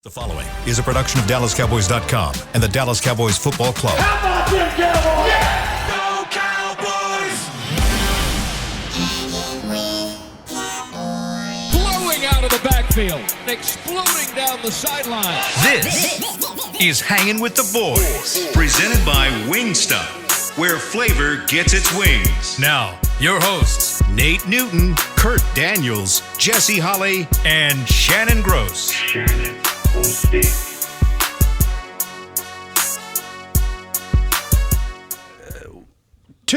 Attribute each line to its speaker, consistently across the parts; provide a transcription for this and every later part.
Speaker 1: The following is a production of DallasCowboys.com and the Dallas Cowboys Football Club.
Speaker 2: How about them Cowboys? Yeah!
Speaker 3: Go Cowboys!
Speaker 4: Blowing out of the backfield, exploding down the sideline.
Speaker 1: This is Hangin' with the Boys, presented by Wingstop, where flavor gets its wings. Now, your hosts, Nate Newton, Kurt Daniels, Jesse Holley, and Shannon Gross.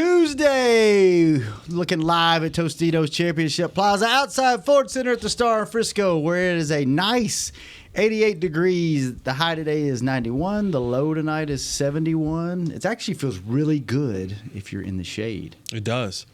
Speaker 5: Tuesday, looking live at Tostitos Championship Plaza outside Ford Center at the Star in Frisco, where it is a nice 88 degrees. The high today is 91. The low tonight is 71. It actually feels really good if you're in the shade.
Speaker 6: It does.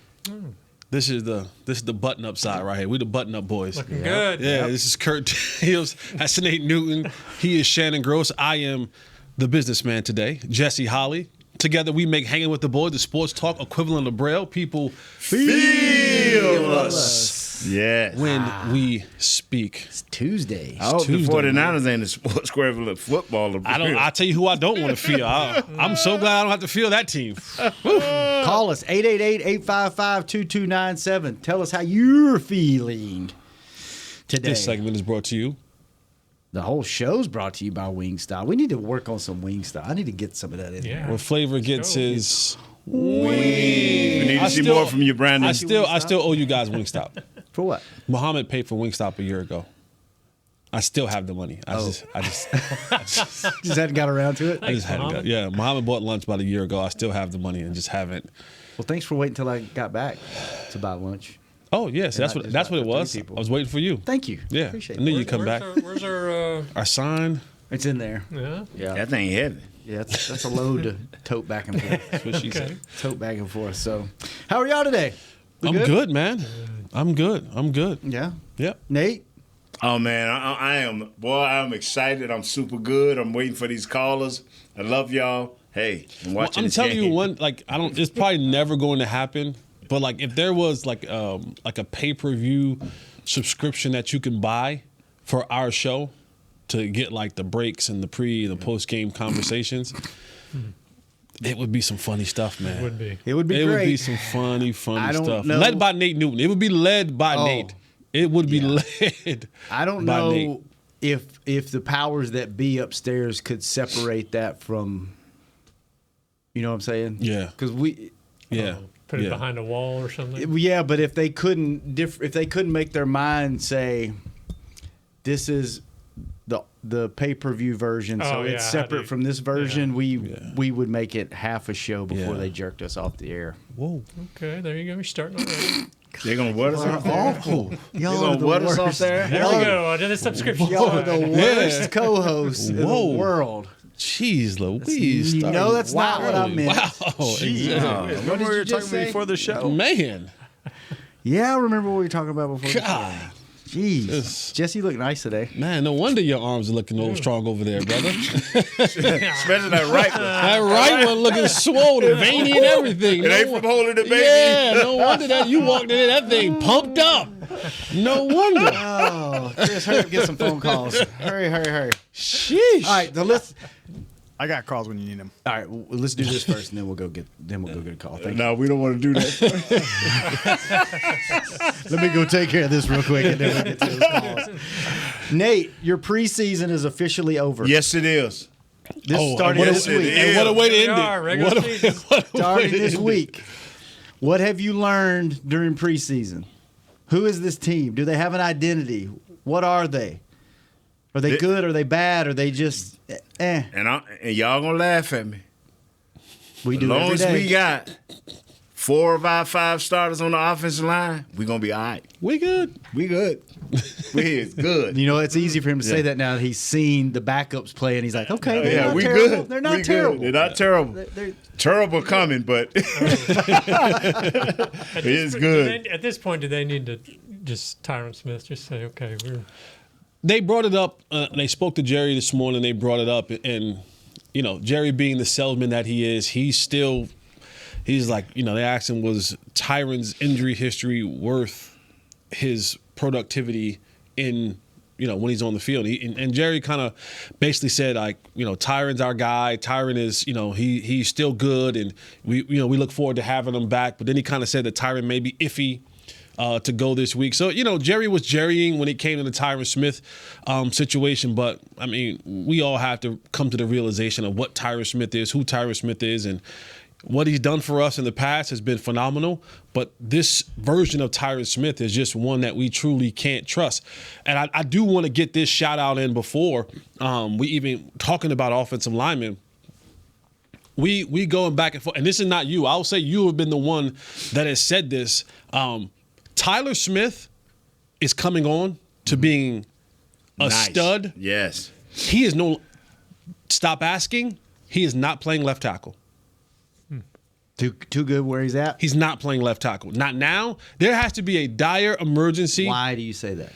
Speaker 6: This is the button up side right here. We the button up boys.
Speaker 7: Looking good.
Speaker 6: Yeah, This is Kurt Daniels. That's Nate Newton. He is Shannon Gross. I am the businessman today, Jesse Holley. Together we make Hanging with the Boys, the sports talk equivalent of Braille. People feel us.
Speaker 8: Yes.
Speaker 6: When we speak.
Speaker 5: It's Tuesday.
Speaker 8: I hope the
Speaker 6: Tuesday,
Speaker 8: 49ers ain't the sports equivalent of football.
Speaker 6: I'll tell you who I don't want to feel. I'm so glad I don't have to feel that team.
Speaker 5: Call us 888-855-2297. Tell us how you're feeling today.
Speaker 6: This segment is brought to you.
Speaker 5: The whole show's brought to you by Wingstop. We need to work on some Wingstop. I need to get some of that in there.
Speaker 6: Where flavor gets his
Speaker 8: We need to see more from you, Brandon.
Speaker 6: I still owe you guys Wingstop.
Speaker 5: For what?
Speaker 6: Muhammad paid for Wingstop a year ago. I still have the money. I just
Speaker 5: Just hadn't got around to it?
Speaker 6: hadn't got. Yeah, Muhammad bought lunch about a year ago. I still have the money and just haven't.
Speaker 5: Well, thanks for waiting until I got back to buy lunch.
Speaker 6: Oh yes,
Speaker 5: And
Speaker 6: that's
Speaker 5: I
Speaker 6: what
Speaker 5: just
Speaker 6: that's what it
Speaker 5: bought for
Speaker 6: was.
Speaker 5: three
Speaker 6: I
Speaker 5: people.
Speaker 6: was waiting for you.
Speaker 5: Thank you.
Speaker 6: Yeah,
Speaker 5: Appreciate
Speaker 6: I knew
Speaker 5: it.
Speaker 6: you'd come back.
Speaker 7: Where's our
Speaker 6: Our sign.
Speaker 5: It's in there.
Speaker 7: yeah?
Speaker 5: Yeah.
Speaker 8: That thing heavy.
Speaker 5: Yeah, that's a load to tote back and forth.
Speaker 6: That's what she said.
Speaker 5: Tote back and forth. So, how are y'all today? We
Speaker 6: I'm good, man. I'm good.
Speaker 5: Yeah.
Speaker 6: Yep.
Speaker 5: Nate?
Speaker 8: Oh man, I am. Boy, I'm excited. I'm super good. I'm waiting for these callers. I love y'all. Hey, I'm watching.
Speaker 6: I'm
Speaker 8: this
Speaker 6: telling you
Speaker 8: game.
Speaker 6: one. Like I don't. It's probably never going to happen. But like if there was like a pay-per-view subscription that you can buy for our show to get like the breaks and the pre and the post-game conversations, it would be some funny stuff, man.
Speaker 7: It would be.
Speaker 5: It would be
Speaker 6: It
Speaker 5: great.
Speaker 6: would be some funny
Speaker 5: I don't
Speaker 6: stuff.
Speaker 5: know-
Speaker 6: Led by Nate Newton. It would be led by
Speaker 5: Oh.
Speaker 6: Nate. It would be led.
Speaker 5: I don't
Speaker 6: by
Speaker 5: know
Speaker 6: Nate.
Speaker 5: if the powers that be upstairs could separate that from, you know what I'm saying?
Speaker 6: Yeah.
Speaker 5: Because we,
Speaker 6: Yeah.
Speaker 7: Put it
Speaker 6: yeah.
Speaker 7: behind a wall or something.
Speaker 5: yeah, but if they couldn't make their mind say, this is the pay-per-view version, so
Speaker 7: Oh,
Speaker 5: it's
Speaker 7: yeah, how
Speaker 5: separate
Speaker 7: do you-
Speaker 5: from this version,
Speaker 6: Yeah.
Speaker 5: we would make it half a show before
Speaker 6: Yeah.
Speaker 5: they jerked us off the air.
Speaker 6: Whoa.
Speaker 7: Okay, there you go. You're starting already.
Speaker 8: They're gonna what us off there?
Speaker 5: Awful. Y'all
Speaker 8: They're
Speaker 5: are
Speaker 8: gonna
Speaker 5: the
Speaker 8: what us
Speaker 5: worst.
Speaker 8: off there?
Speaker 7: There we go. To the subscription.
Speaker 5: Y'all are the worst
Speaker 6: Yeah.
Speaker 5: co-hosts in
Speaker 6: Whoa.
Speaker 5: the world.
Speaker 6: Jeez Louise.
Speaker 5: You know that's not what I meant.
Speaker 6: Wow.
Speaker 5: What
Speaker 6: Exactly.
Speaker 5: did
Speaker 9: Remember we
Speaker 5: you
Speaker 9: were
Speaker 5: just
Speaker 9: talking
Speaker 5: say?
Speaker 9: before the show?
Speaker 6: Man.
Speaker 5: Yeah, I remember what we were talking about before. the
Speaker 6: God.
Speaker 5: show. Jeez.
Speaker 6: Yes.
Speaker 5: Jesse looked nice today.
Speaker 6: Man, no wonder your arms are looking old strong over there, brother.
Speaker 8: Especially that right one.
Speaker 6: That right one looking swollen, veiny and everything.
Speaker 8: It ain't from holding the baby.
Speaker 6: Yeah, no wonder that you walked in there, that thing pumped up. No wonder.
Speaker 5: Oh, Chris, hurry up, get some phone calls. Hurry.
Speaker 6: Sheesh.
Speaker 5: All right, let's.
Speaker 9: I got calls when you need them.
Speaker 5: All right, let's do this first, and then we'll go get a call. Thank you.
Speaker 8: No, we don't want to do that.
Speaker 5: Let me go take care of this real quick, and then we'll get to those calls. Nate, your preseason is officially over.
Speaker 8: Yes, it is.
Speaker 5: This started
Speaker 6: what a-
Speaker 5: this week.
Speaker 6: And what a way to
Speaker 7: Here
Speaker 6: end
Speaker 7: we are,
Speaker 6: it.
Speaker 7: regular
Speaker 6: What a
Speaker 7: season.
Speaker 6: way
Speaker 5: Started
Speaker 6: to
Speaker 5: this
Speaker 6: end it.
Speaker 5: week. What have you learned during preseason? Who is this team? Do they have an identity? What are they? Are they good? Are they bad? Are they just eh?
Speaker 8: And y'all gonna laugh at me.
Speaker 5: We
Speaker 8: As
Speaker 5: do
Speaker 8: long
Speaker 5: every
Speaker 8: as
Speaker 5: day.
Speaker 8: we got 4 of our 5 starters on the offensive line, we're gonna be all right.
Speaker 6: We good.
Speaker 8: We good. We is good.
Speaker 5: You know, it's easy for him to say that now that he's seen the backups play, and he's like, okay, they're
Speaker 8: Yeah,
Speaker 5: not
Speaker 8: we
Speaker 5: terrible.
Speaker 8: good.
Speaker 5: They're not
Speaker 8: We
Speaker 5: terrible.
Speaker 8: Good. They're not terrible.
Speaker 5: They're-
Speaker 8: Terrible coming, but it is good.
Speaker 7: At this point, do they need to just Tyron Smith just say, okay, we're
Speaker 6: They brought it up. They spoke to Jerry this morning. They brought it up. And, you know, Jerry being the salesman that he is, he's like, you know, they asked him, was Tyron's injury history worth his productivity in when he's on the field. And Jerry kind of basically said, like, Tyron's our guy. Tyron is, he's still good, and we look forward to having him back. But then he kind of said that Tyron may be iffy to go this week. So, Jerry was jerrying when it came to the Tyron Smith situation. But, I mean, we all have to come to the realization of what Tyron Smith is, who Tyron Smith is, and what he's done for us in the past has been phenomenal, but this version of Tyron Smith is just one that we truly can't trust. And I do want to get this shout out in before we even talking about offensive linemen. We going back and forth, and this is not you. I'll say you have been the one that has said this. Tyler Smith is coming on to being a stud.
Speaker 8: Yes.
Speaker 6: He is stop asking. He is not playing left tackle.
Speaker 5: Too good where he's at?
Speaker 6: He's not playing left tackle. Not now. There has to be a dire emergency.
Speaker 5: Why do you say that?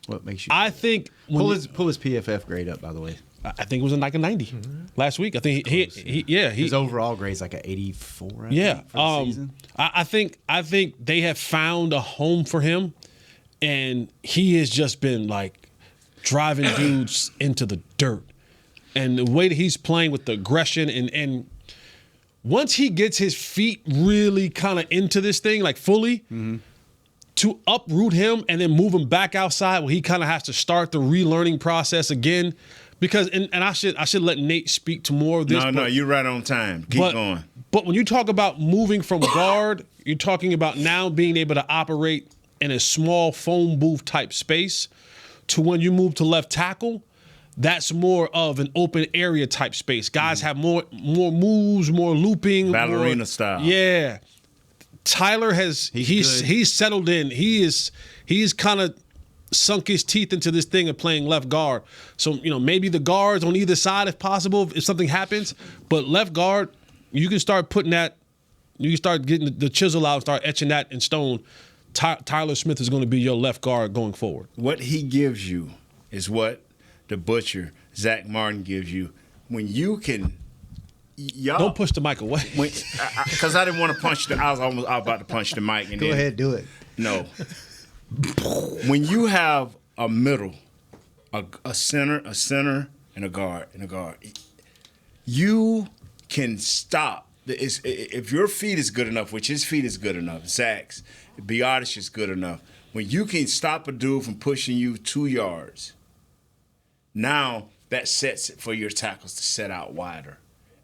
Speaker 5: What makes you?
Speaker 6: I think
Speaker 5: pull his PFF grade up, by the way.
Speaker 6: I think it was like a 90 last week. I think
Speaker 5: his overall grade's like an 84. For the season.
Speaker 6: I think they have found a home for him, and he has just been like driving dudes into the dirt. And the way that he's playing with the aggression and once he gets his feet really kind of into this thing, like fully, to uproot him and then move him back outside, where he kind of has to start the relearning process again. Because and I should let Nate speak to more of this.
Speaker 8: No, you're right on time. Keep going.
Speaker 6: But when you talk about moving from guard, you're talking about now being able to operate in a small phone booth type space, to when you move to left tackle. That's more of an open area type space. Guys have more moves, more looping,
Speaker 8: ballerina style.
Speaker 6: Yeah, Tyler he's settled in. He's kind of sunk his teeth into this thing of playing left guard. So maybe the guards on either side if possible if something happens. But left guard, you can start putting that. You can start getting the chisel out, and start etching that in stone. Tyler Smith is going to be your left guard going forward.
Speaker 8: What he gives you is what the butcher, Zach Martin, gives you. When you can, y'all
Speaker 6: don't push the mic away.
Speaker 8: Because I didn't want to punch I was about to punch the mic. And
Speaker 5: Go ahead, do it.
Speaker 8: No. When you have a middle, a center, and a guard, you can stop. If your feet is good enough, which his feet is good enough, Zach's, Biotish is good enough. When you can stop a dude from pushing you 2 yards. Now that sets it for your tackles to set out wider,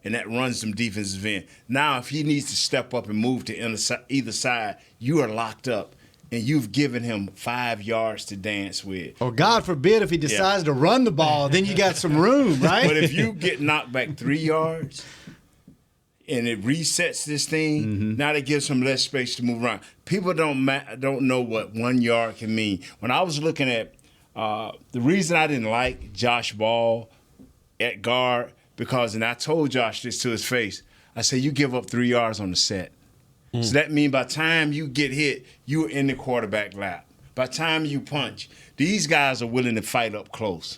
Speaker 8: and that runs them defensive in. Now, if he needs to step up and move to either side, you are locked up, and you've given him 5 yards to dance with.
Speaker 5: Or God forbid if he decides to run the ball, then you got some room, right?
Speaker 8: But if you get knocked back 3 yards and it resets this thing, now that gives him less space to move around. People don't know what 1 yard can mean. When I was looking at the reason I didn't like Josh Ball at guard, and I told Josh this to his face, I said, you give up 3 yards on the set. So that means by the time you get hit, you're in the quarterback lap. By the time you punch, these guys are willing to fight up close.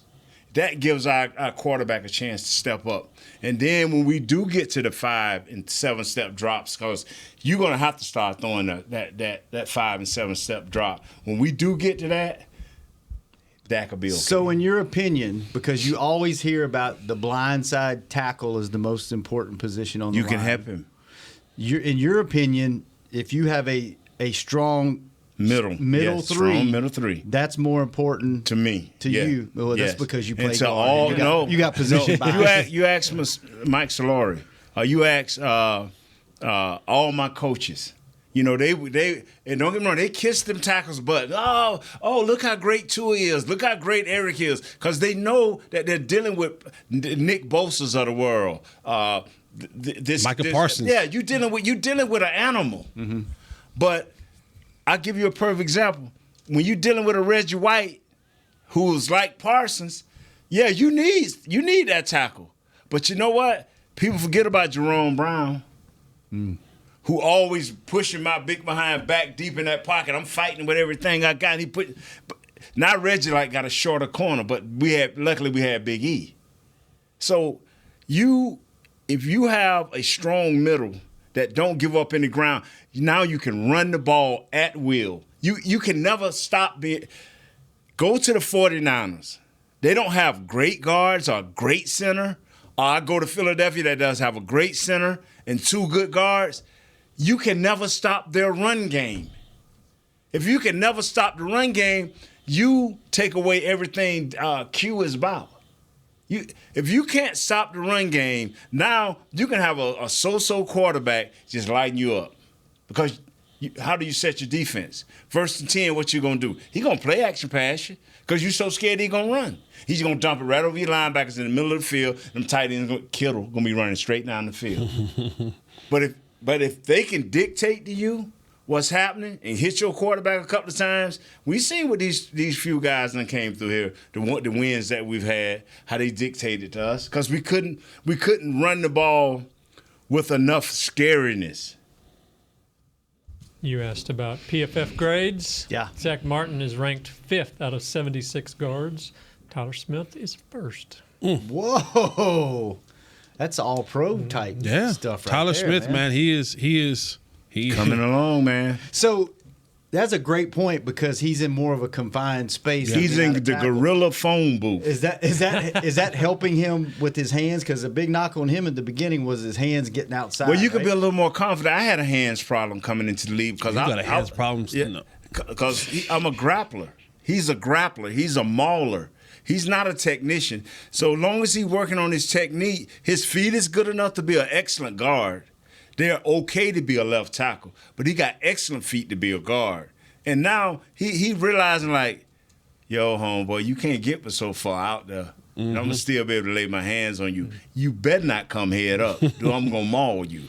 Speaker 8: That gives our quarterback a chance to step up. And then when we do get to the 5 and 7 step drops, because you're going to have to start throwing that 5 and 7 step drop. When we do get to that could be okay.
Speaker 5: So in your opinion, because you always hear about the blindside tackle is the most important position on the line.
Speaker 8: You can help him.
Speaker 5: In your opinion, if you have a strong
Speaker 8: middle three,
Speaker 5: that's more important
Speaker 8: to me.
Speaker 5: To you. Well, that's because you play
Speaker 8: guard.
Speaker 5: You got position bias.
Speaker 8: You ask Mike Solari, or you ask all my coaches. They and don't get me wrong, they kiss them tackles' butt. Oh, look how great Tua is. Look how great Eric is. Because they know that they're dealing with Nick Bosa's of the world.
Speaker 6: Micah Parsons.
Speaker 8: Yeah, you're dealing with an animal. But I'll give you a perfect example. When you're dealing with a Reggie White who's like Parsons, you need that tackle. But you know what? People forget about Jerome Brown. Who always pushing my big behind back deep in that pocket. I'm fighting with everything I got. Not Reggie got a shorter corner, but luckily we had Big E. So if you have a strong middle that don't give up in the ground, now you can run the ball at will. You can never stop being. Go to the 49ers. They don't have great guards or a great center. Or I go to Philadelphia that does have a great center and 2 good guards. You can never stop their run game. If you can never stop the run game, you take away everything Q is about. If you can't stop the run game, now you can have a so-so quarterback just lighting you up. Because how do you set your defense? 1st and 10, what you going to do? He going to play action pass you because you're so scared he going to run. He's going to dump it right over your linebackers in the middle of the field. Them tight ends, Kittle, going to be running straight down the field. But if they can dictate to you what's happening and hit your quarterback a couple of times, we've seen what these few guys that came through here, the wins that we've had, how they dictated to us, because we couldn't run the ball with enough scariness.
Speaker 7: You asked about PFF grades.
Speaker 5: Yeah.
Speaker 7: Zach Martin is ranked 5th out of 76 guards. Tyler Smith is 1st.
Speaker 5: Whoa. That's all pro type stuff right
Speaker 6: Tyler
Speaker 5: there,
Speaker 6: Smith, man, he is
Speaker 8: Coming along, man.
Speaker 5: So that's a great point because he's in more of a confined space.
Speaker 8: He's in the gorilla phone booth.
Speaker 5: Is that helping him with his hands? Because a big knock on him at the beginning was his hands getting outside.
Speaker 8: Well, you could be a little more confident. I had a hands problem coming into the league because
Speaker 6: You got a hands problem?
Speaker 8: Yeah, because I'm a grappler. He's a grappler. He's a mauler. He's not a technician. So long as he's working on his technique, his feet is good enough to be an excellent guard. They're okay to be a left tackle, but he got excellent feet to be a guard. And now he realizing like, yo, homeboy, you can't get but so far out there. And I'm going to still be able to lay my hands on you. You better not come head up, or I'm going to maul you.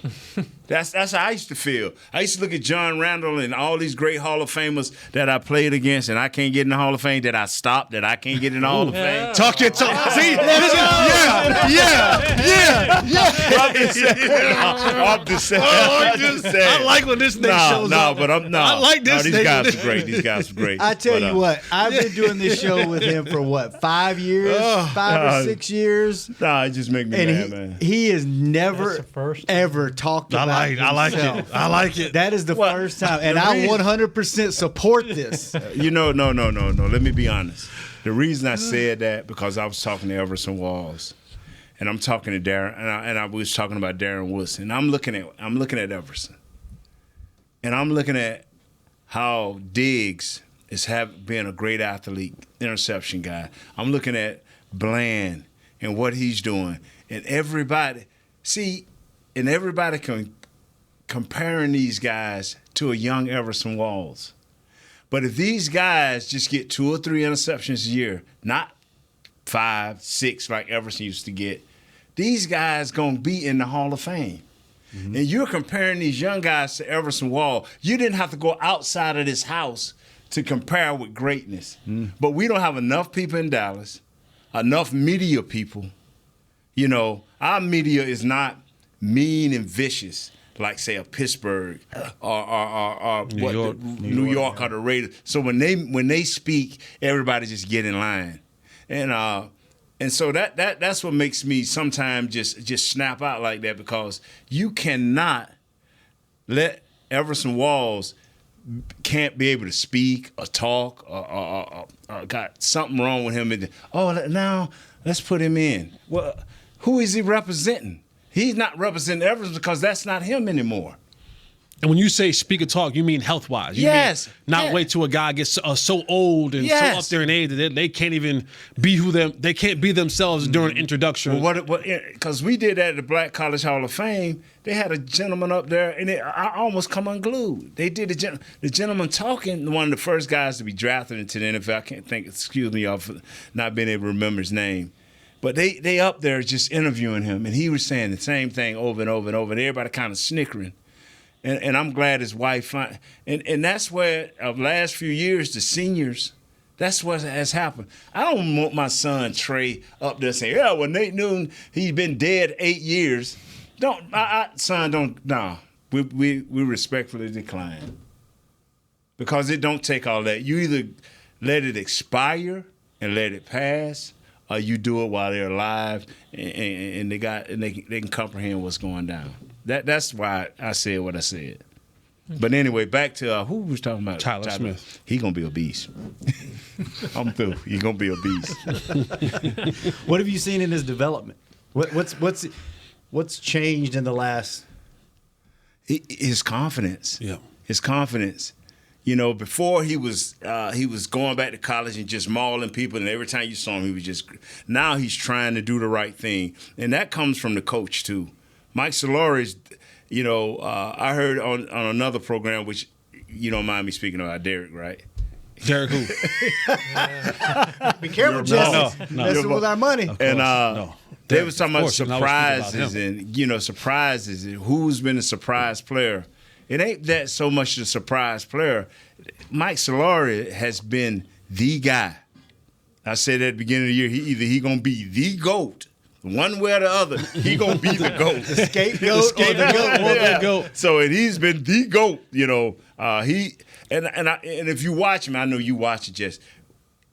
Speaker 8: That's how I used to feel. I used to look at John Randall and all these great Hall of Famers that I played against, and I can't get in the Hall of Fame, that I stopped, that I can't get in the Hall of Fame.
Speaker 6: Talk your talk. See?
Speaker 8: I'm just saying.
Speaker 6: I like when this thing shows up. I like this
Speaker 8: these
Speaker 6: thing.
Speaker 8: guys are great. These guys are great.
Speaker 5: I tell you what, I've been doing this show with him for what, 5 years? 5 or 6 years?
Speaker 8: Nah, it just make me mad, man.
Speaker 5: He has never,
Speaker 7: first.
Speaker 5: ever talked about
Speaker 6: I like it. I like it.
Speaker 5: That is the first time. And I 100% support this.
Speaker 8: No. Let me be honest. The reason I said that, because I was talking to Everson Walls, and I'm talking to Darren, and I was talking about Darren Woodson. And I'm looking at Everson, and I'm looking at how Diggs is being a great athlete, interception guy. I'm looking at Bland and what he's doing, and everybody comparing these guys to a young Everson Walls. But if these guys just get 2 or 3 interceptions a year, not 5, 6 like Everson used to get, these guys going to be in the Hall of Fame. Mm-hmm. And you're comparing these young guys to Everson Wall. You didn't have to go outside of this house to compare with greatness. Mm. But we don't have enough people in Dallas, enough media people. Our media is not mean and vicious like, say, a Pittsburgh or New York or the Raiders. So when they speak, everybody just get in line, and so that's what makes me sometimes just snap out like that, because you cannot let Everson Walls can't be able to speak or talk or got something wrong with him. And now let's put him in. Well, who is he representing? He's not representing Everson because that's not him anymore.
Speaker 6: And when you say speak or talk, you mean health-wise.
Speaker 8: Yes.
Speaker 6: Wait till a guy gets so old and so up there in age that they can't even be they can't be themselves during introduction.
Speaker 8: Well, because we did that at the Black College Hall of Fame. They had a gentleman up there, and I almost come unglued. They did the gentleman talking, one of the first guys to be drafted into the NFL. I can't think, excuse me, y'all, for not being able to remember his name. But they up there just interviewing him, and he was saying the same thing over and over and over, and everybody kind of snickering. And I'm glad his wife and that's where of last few years, the seniors, that's what has happened. I don't want my son Trey up there saying, yeah, well, Nate Newton, he's been dead 8 years. We respectfully decline. Because it don't take all that. You either let it expire and let it pass, or you do it while they're alive and they can comprehend what's going down. That's why I said what I said. But anyway, back to who was talking about?
Speaker 6: Tyler Smith.
Speaker 8: He gonna be a beast. I'm through. You're gonna be a beast.
Speaker 5: What have you seen in his development? What's changed in the last?
Speaker 8: His confidence.
Speaker 6: Yeah.
Speaker 8: His confidence. You know, before he was going back to college and just mauling people, and every time you saw him, he was just. Now he's trying to do the right thing, and that comes from the coach too. Mike Solari's. You know, I heard on another program, which you don't mind me speaking about, Derek, right?
Speaker 6: Derek who?
Speaker 5: Be careful, Jesse.
Speaker 6: No.
Speaker 5: Messing with our money.
Speaker 8: And they was talking about
Speaker 6: Of course, and I was thinking
Speaker 8: surprises
Speaker 6: about
Speaker 8: and surprises and who's been a surprise player. It ain't that so much the surprise player. Mike Solari has been the guy. I said at the beginning of the year, he gonna be the GOAT. One way or the other, he gonna be the GOAT.
Speaker 5: The scapegoat.
Speaker 8: The GOAT. So and he's been the GOAT. You know, and if you watch him, I know you watch it. Just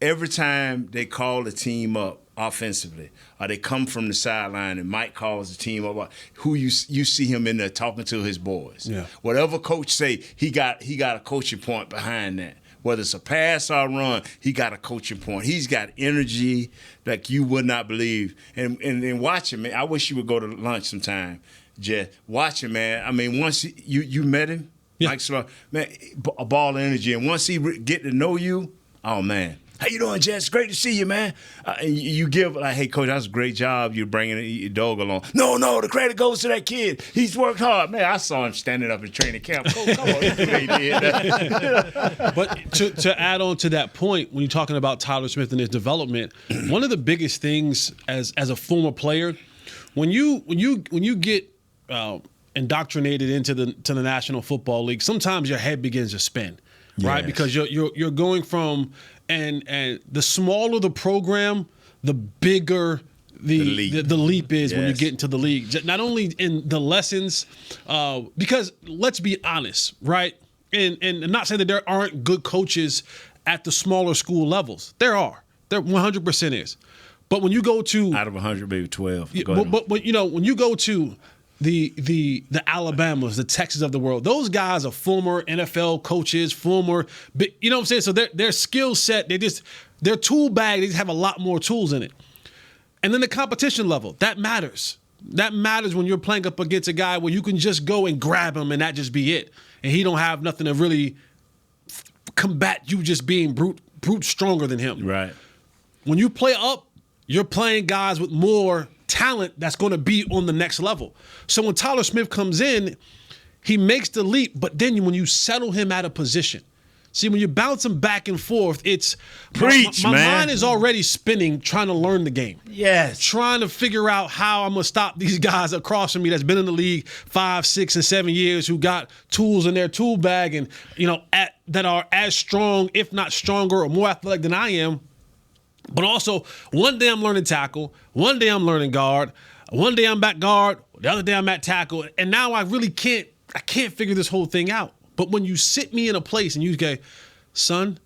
Speaker 8: every time they call the team up offensively, or they come from the sideline and Mike calls the team up, who you see him in there talking to his boys.
Speaker 6: Yeah.
Speaker 8: Whatever coach say, he got a coaching point behind that. Whether it's a pass or a run, he got a coaching point. He's got energy like you would not believe. And watch him, man. I wish you would go to lunch sometime, Jeff. Watch him, man. I mean, once you met him,
Speaker 6: Yeah.
Speaker 8: Mike Solari, man, a ball of energy. And once he get to know you, oh, man. How you doing, Jess? Great to see you, man. And you give, like, hey, Coach, that was a great job. You're bringing your dog along. No, the credit goes to that kid. He's worked hard. Man, I saw him standing up in training camp. Coach, come on. He did that.
Speaker 6: But to add on to that point, when you're talking about Tyler Smith and his development, one of the biggest things as a former player, when you get indoctrinated into the National Football League, sometimes your head begins to spin, right?
Speaker 8: Yes.
Speaker 6: Because you're going from and the smaller the program, the bigger the leap is when you get into the league. Not only in the lessons, because let's be honest, right? And not saying that there aren't good coaches at the smaller school levels. There are. There 100% is. But when you go to
Speaker 8: Out of 100, maybe 12.
Speaker 6: but you know, when you go to the Alabamas, the Texas of the world, those guys are former NFL coaches, you know what I'm saying? So their skill set, their tool bag, they just have a lot more tools in it. And then the competition level, that matters. That matters when you're playing up against a guy where you can just go and grab him and that just be it. And he don't have nothing to really combat you just being brute stronger than him.
Speaker 8: Right.
Speaker 6: When you play up, you're playing guys with more talent that's going to be on the next level. So when Tyler Smith comes in, he makes the leap, but then when you settle him at a position, see, when you bounce him back and forth, it's
Speaker 8: Preach,
Speaker 6: my
Speaker 8: man.
Speaker 6: mind is already spinning trying to learn the game.
Speaker 8: Yes.
Speaker 6: Trying to figure out how I'm going to stop these guys across from me that's been in the league 5, 6, and 7 years who got tools in their tool bag and, you know, that are as strong, if not stronger or more athletic than I am. But also, one day I'm learning tackle, one day I'm learning guard, one day I'm back guard, the other day I'm at tackle, and now I can't figure this whole thing out. But when you sit me in a place and you go, son,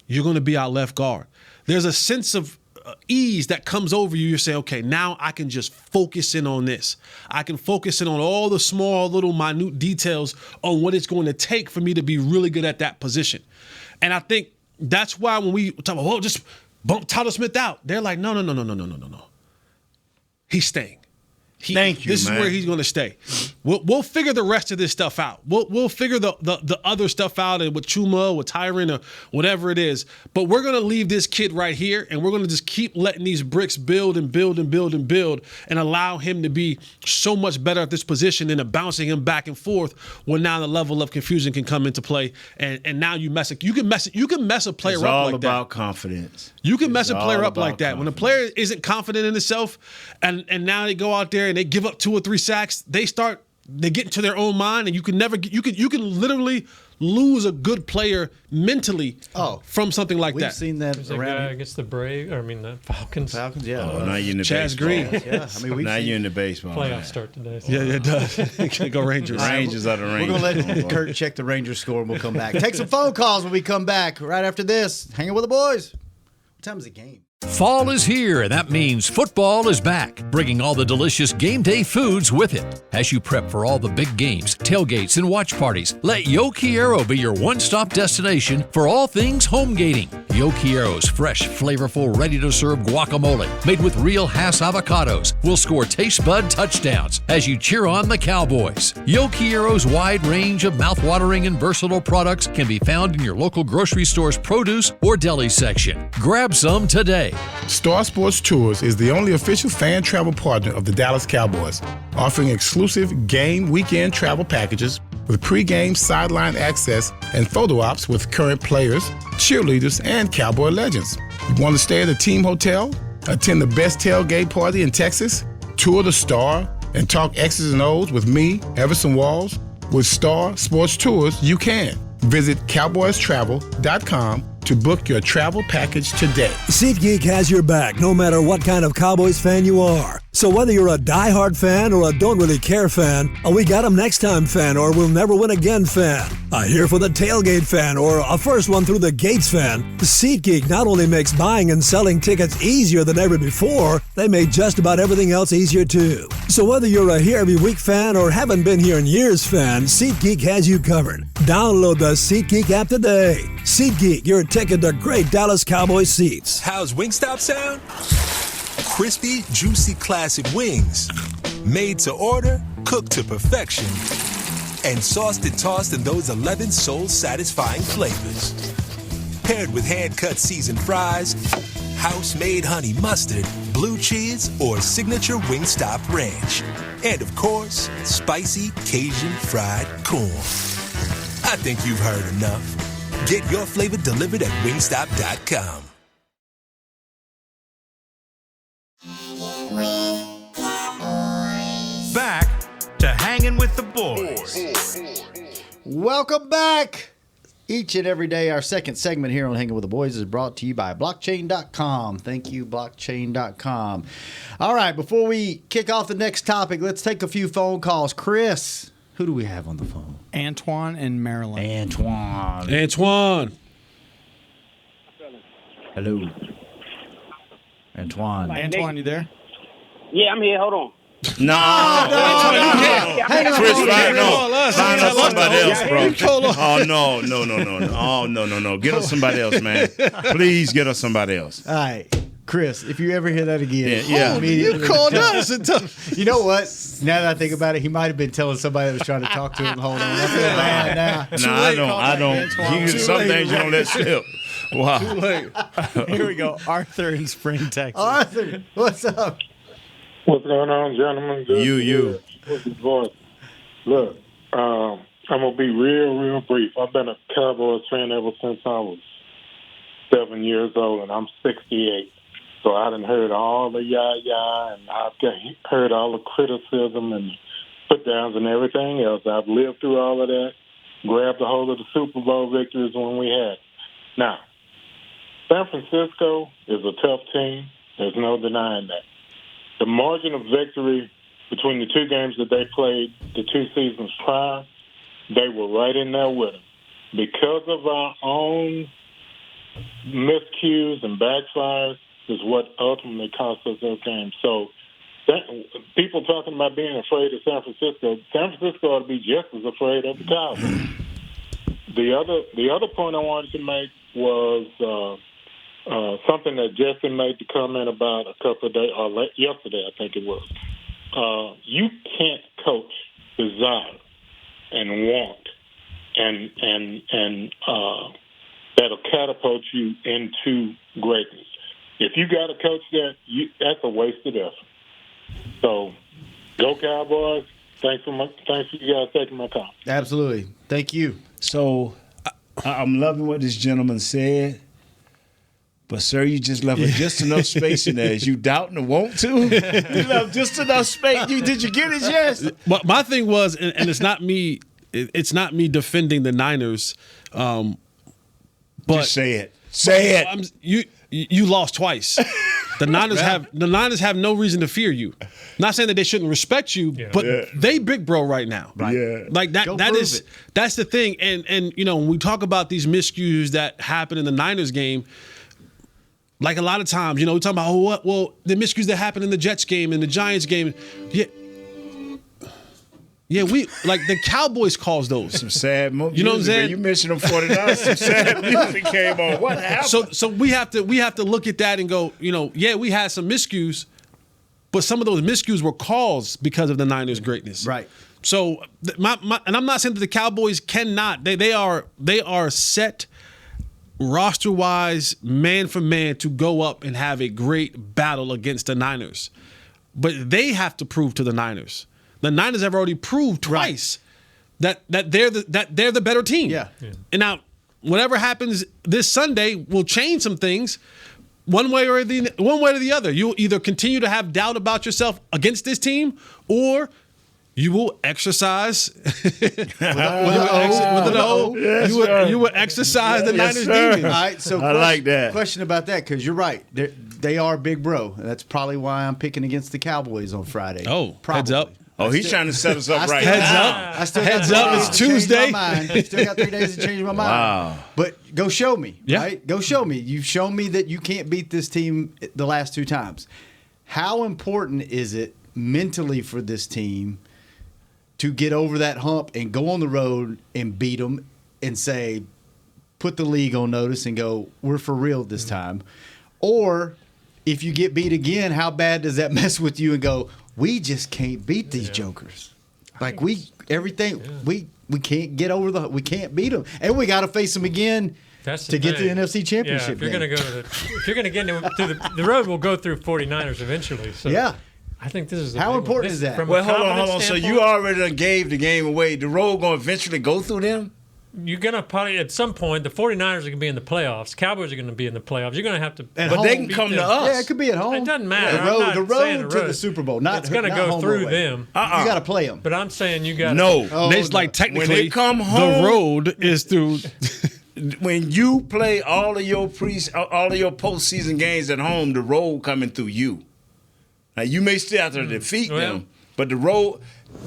Speaker 6: you're going to be our left guard, there's a sense of ease that comes over you. You say, okay, now I can just focus in on this. I can focus in on all the small, little, minute details on what it's going to take for me to be really good at that position. And I think that's why when we talk about, well, just bump Tyler Smith out, they're like, no. He's staying.
Speaker 8: Thank you,
Speaker 6: This
Speaker 8: man.
Speaker 6: is where he's going to stay. We'll figure the rest of this stuff out. We'll figure the other stuff out with Chuma, with Tyron, or whatever it is. But we're going to leave this kid right here, and we're going to just keep letting these bricks build and build and build and build, and allow him to be so much better at this position and bouncing him back and forth. When now the level of confusion can come into play, and now you can mess a player
Speaker 8: It's
Speaker 6: up
Speaker 8: all
Speaker 6: like that.
Speaker 8: about confidence.
Speaker 6: You can mess a
Speaker 8: It's
Speaker 6: player
Speaker 8: all
Speaker 6: up like
Speaker 8: about
Speaker 6: that. When a player isn't confident in himself, and now they go out there and they give up 2 or 3 sacks, they get into their own mind, and you can literally lose a good player mentally from something like
Speaker 5: We've
Speaker 6: that.
Speaker 5: seen that
Speaker 7: There's a
Speaker 5: around.
Speaker 7: guy against the the Falcons.
Speaker 5: Falcons, yeah.
Speaker 8: Oh, now you're in the
Speaker 6: Chaz
Speaker 8: baseball.
Speaker 6: Green.
Speaker 5: Yeah, I mean, we've
Speaker 8: Now
Speaker 5: seen
Speaker 8: you're in the baseball.
Speaker 7: Playoff
Speaker 8: man.
Speaker 7: start today.
Speaker 6: Yeah, it does. Go Rangers.
Speaker 8: Rangers are the
Speaker 5: We're
Speaker 8: Rangers.
Speaker 5: going to let Kurt check the Rangers score, and we'll come back. Take some phone calls when we come back right after this. Hanging with the boys. What time is the game?
Speaker 10: Fall is here, and that means football is back, bringing all the delicious game day foods with it. As you prep for all the big games, tailgates, and watch parties, let Yo Quiero be your one-stop destination for all things home gating. Yo Quiero's fresh, flavorful, ready-to-serve guacamole, made with real Hass avocados, will score taste bud touchdowns as you cheer on the Cowboys. Yo Quiero's wide range of mouth-watering and versatile products can be found in your local grocery store's produce or deli section. Grab some today.
Speaker 11: Star Sports Tours is the only official fan travel partner of the Dallas Cowboys, offering exclusive game weekend travel packages with pre-game sideline access and photo ops with current players, cheerleaders, and Cowboy legends. You want to stay at a team hotel, attend the best tailgate party in Texas, tour the Star, and talk X's and O's with me, Everson Walls? With Star Sports Tours, you can. Visit cowboystravel.com to book your travel package today.
Speaker 12: SeatGeek has your back no matter what kind of Cowboys fan you are. So whether you're a diehard fan or a don't really care fan, a we got 'em next time fan or we'll never win again fan, a here for the tailgate fan or a first one through the gates fan, SeatGeek not only makes buying and selling tickets easier than ever before, they made just about everything else easier too. So whether you're a here every week fan or haven't been here in years fan, SeatGeek has you covered. Download the SeatGeek app today. SeatGeek, your ticket to great Dallas Cowboys seats.
Speaker 13: How's Wingstop sound? Crispy, juicy, classic wings. Made to order, cooked to perfection. And sauced and tossed in those 11 soul-satisfying flavors. Paired with hand-cut seasoned fries, house-made honey mustard, blue cheese, or signature Wingstop ranch. And of course, spicy Cajun fried corn. I think you've heard enough. Get your flavor delivered at wingstop.com.
Speaker 1: Back to Hanging with the Boys.
Speaker 5: Welcome back. Each and every day, our second segment here on Hanging with the Boys is brought to you by blockchain.com. Thank you, blockchain.com. All right, before we kick off the next topic, let's take a few phone calls. Chris, who do we have on the phone?
Speaker 9: Antoine in Maryland.
Speaker 6: Antoine.
Speaker 5: Hello. Antoine,
Speaker 9: you there?
Speaker 2: Yeah, I'm here. Hold on.
Speaker 8: No. Chris, find us somebody else, bro. Oh, no. Oh, no. Get us somebody else, man. Please get us somebody else.
Speaker 5: All right. Chris, if you ever hear that again,
Speaker 8: Yeah.
Speaker 5: immediately
Speaker 9: You called us and
Speaker 5: You know what? Now that I think about it, he might have been telling somebody that was trying to talk to him. Hold on. I feel bad now.
Speaker 8: No, I don't. Some things you don't let slip. Wow.
Speaker 9: Too late. Here we go. Arthur in Spring, Texas.
Speaker 5: Arthur, what's up?
Speaker 14: What's going on, gentlemen?
Speaker 8: You.
Speaker 14: What's his voice? Look, I'm going to be real brief. I've been a Cowboys fan ever since I was 7 years old, and I'm 68. So I done heard all the yah, and I've heard all the criticism and put-downs and everything else. I've lived through all of that, grabbed a hold of the Super Bowl victories when we had. Now, San Francisco is a tough team. There's no denying that. The margin of victory between the two games that they played the 2 seasons prior, they were right in there with them. Because of our own miscues and backfires is what ultimately cost us those games. So that, people talking about being afraid of San Francisco ought to be just as afraid of the Cowboys. The other point I wanted to make was something that Justin made the comment about a couple of days, or yesterday, I think it was. You can't coach desire and want, and that'll catapult you into greatness. If you got to coach that, that's a wasted effort. So, go Cowboys! Thanks for you guys taking my call.
Speaker 5: Absolutely, thank you.
Speaker 8: So, I'm loving what this gentleman said. But, sir, you just left just enough space in there. Is you doubting to want to? You left just enough space. Did you get it? Yes.
Speaker 6: But my thing was, and it's not me. It's not me defending the Niners. But
Speaker 8: just say it. Say it.
Speaker 6: You lost twice. The Niners have no reason to fear you. Not saying that they shouldn't respect you, but they big bro right now.
Speaker 8: Right. Yeah.
Speaker 6: Like that's the thing. And when we talk about these miscues that happen in the Niners game, like a lot of times, we're talking about the miscues that happened in the Jets game and the Giants game. Yeah, we like the Cowboys calls those.
Speaker 8: Some sad music.
Speaker 6: You know what I'm saying?
Speaker 8: You mentioned them 49ers. Some sad music came on. What happened?
Speaker 6: So we have to look at that and go, we had some miscues, but some of those miscues were caused because of the Niners' greatness.
Speaker 5: Right.
Speaker 6: So and I'm not saying that the Cowboys cannot. They are set roster wise, man for man, to go up and have a great battle against the Niners, but they have to prove to the Niners. The Niners have already proved twice that they're the better team.
Speaker 5: Yeah.
Speaker 6: And now, whatever happens this Sunday will change some things, one way or the other. You'll either continue to have doubt about yourself against this team, or you will exercise you will exercise the Niners demons.
Speaker 5: All right, so
Speaker 8: I like that.
Speaker 5: Question about that, because you're right. They are big bro. That's probably why I'm picking against the Cowboys on Friday.
Speaker 6: Oh,
Speaker 5: probably.
Speaker 6: heads up.
Speaker 8: Oh, he's trying to set us up right
Speaker 6: Heads
Speaker 8: now.
Speaker 6: up.
Speaker 5: I still
Speaker 6: Heads
Speaker 5: got
Speaker 6: up,
Speaker 5: 3
Speaker 6: it's
Speaker 5: days to change
Speaker 6: Tuesday.
Speaker 5: my mind. Still got 3 days to change my mind.
Speaker 8: Wow.
Speaker 5: But go show me,
Speaker 6: Yeah.
Speaker 5: right? Go show me. You've shown me that you can't beat this team the last 2 times. How important is it mentally for this team to get over that hump and go on the road and beat them and say, put the league on notice and go, we're for real this time? Or if you get beat again, how bad does that mess with you and go, we just can't beat these jokers? Like we can't get over we can't beat them, and we got to face them again to get to the NFC Championship.
Speaker 7: Yeah, if you're going to get to the road, we'll go through 49ers eventually. So
Speaker 5: yeah,
Speaker 7: I think this is
Speaker 5: how important is that?
Speaker 8: Well, hold on. So you already done gave the game away. The road going to eventually go through them?
Speaker 7: You're going to probably, at some point, the 49ers are going to be in the playoffs. Cowboys are going to be in the playoffs. You're going to have to.
Speaker 8: But they can come to us.
Speaker 5: Yeah, it could be at home.
Speaker 7: It doesn't matter.
Speaker 5: The road to the Super Bowl. It's
Speaker 7: going to go through them.
Speaker 5: You got to play them.
Speaker 7: But I'm saying you got
Speaker 6: Nate's like, technically,
Speaker 8: when they come home,
Speaker 6: the road is through.
Speaker 8: When you play all of your postseason games at home, the road coming through you. Now you may still have to defeat them, but the road,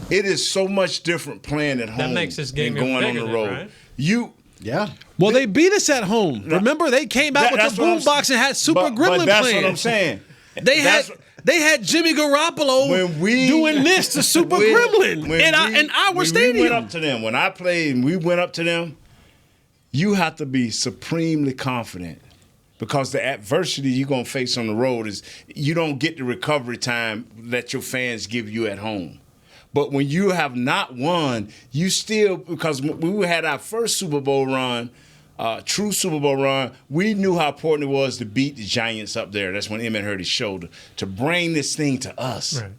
Speaker 8: it is so much different playing at home.
Speaker 7: That makes this game
Speaker 8: than going on the road.
Speaker 7: Right?
Speaker 5: Yeah.
Speaker 6: Well, they beat us at home. Remember, they came out with the boombox and had Super Gremlin
Speaker 8: but that's
Speaker 6: playing.
Speaker 8: what I'm saying.
Speaker 6: They had Jimmy Garoppolo doing this to Super Gremlin in our stadium.
Speaker 8: We went up to them. When I played and we went up to them, you have to be supremely confident, because the adversity you're going to face on the road is you don't get the recovery time that your fans give you at home. But when you have not won, you still, because we had our first Super Bowl run, true Super Bowl run, we knew how important it was to beat the Giants up there. That's when Emmett hurt his shoulder. To bring this thing to us.
Speaker 7: Right.